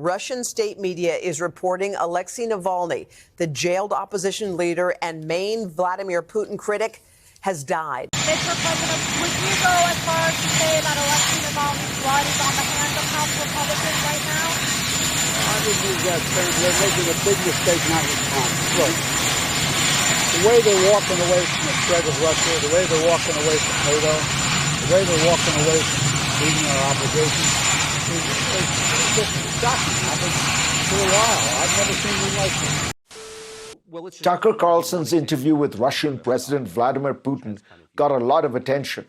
Russian state media is reporting Alexei Navalny, the jailed opposition leader and main Vladimir Putin critic, has died. Mr. President, would you go as far as to say that Alexei Navalny's blood is on the hands of House Republicans right now? I would use that term. They're making a big mistake not responding. Look, the way they're walking away from the threat of Russia, the way they're walking away from NATO, the way they're walking away from meeting our obligations, it's just shocking. I've been for a while. I've never seen anything like this. Tucker Carlson's interview with Russian President Vladimir Putin got a lot of attention.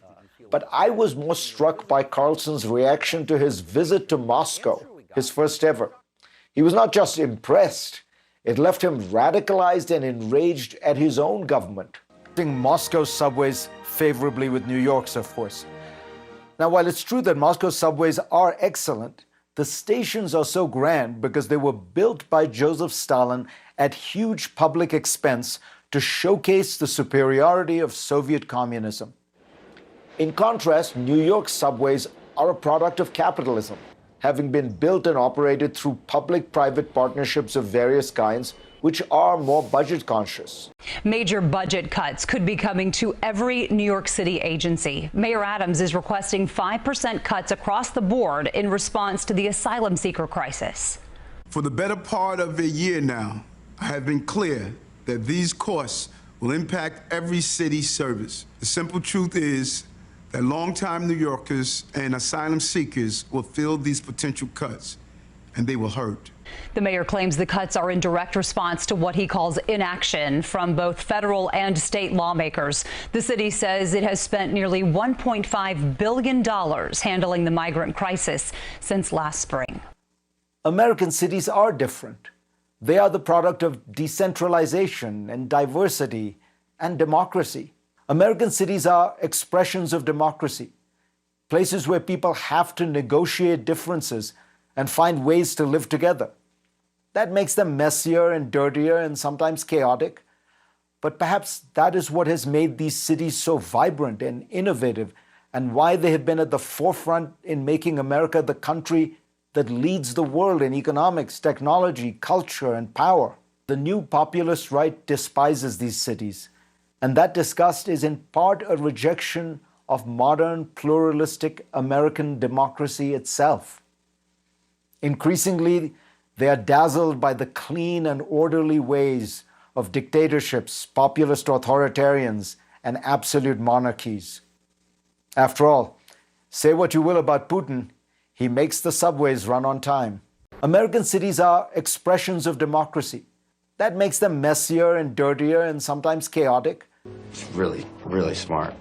But I was more struck by Carlson's reaction to his visit to Moscow, his first ever. He was not just impressed, it left him radicalized and enraged at his own government. Moscow's subways favorably with New York's, of course. Now, while it's true that Moscow's subways are excellent, the stations are so grand because they were built by Joseph Stalin at huge public expense to showcase the superiority of Soviet communism. In contrast, New York's subways are a product of capitalism, having been built and operated through public-private partnerships of various kinds, which are more budget-conscious. Major budget cuts could be coming to every New York City agency. Mayor Adams is requesting 5% cuts across the board in response to the asylum seeker crisis. For the better part of a year now, I have been clear that these costs will impact every city service. The simple truth is that longtime New Yorkers and asylum seekers will feel these potential cuts, and they will hurt. The mayor claims the cuts are in direct response to what he calls inaction from both federal and state lawmakers. The city says it has spent nearly $1.5 billion handling the migrant crisis since last spring. American cities are different. They are the product of decentralization and diversity and democracy. American cities are expressions of democracy, places where people have to negotiate differences and find ways to live together. That makes them messier and dirtier and sometimes chaotic. But perhaps that is what has made these cities so vibrant and innovative, and why they have been at the forefront in making America the country that leads the world in economics, technology, culture, and power. The new populist right despises these cities, and that disgust is in part a rejection of modern, pluralistic American democracy itself. Increasingly, they are dazzled by the clean and orderly ways of dictatorships, populist authoritarians, and absolute monarchies. After all, say what you will about Putin, he makes the subways run on time. American cities are expressions of democracy. That makes them messier and dirtier and sometimes chaotic. It's really, really smart.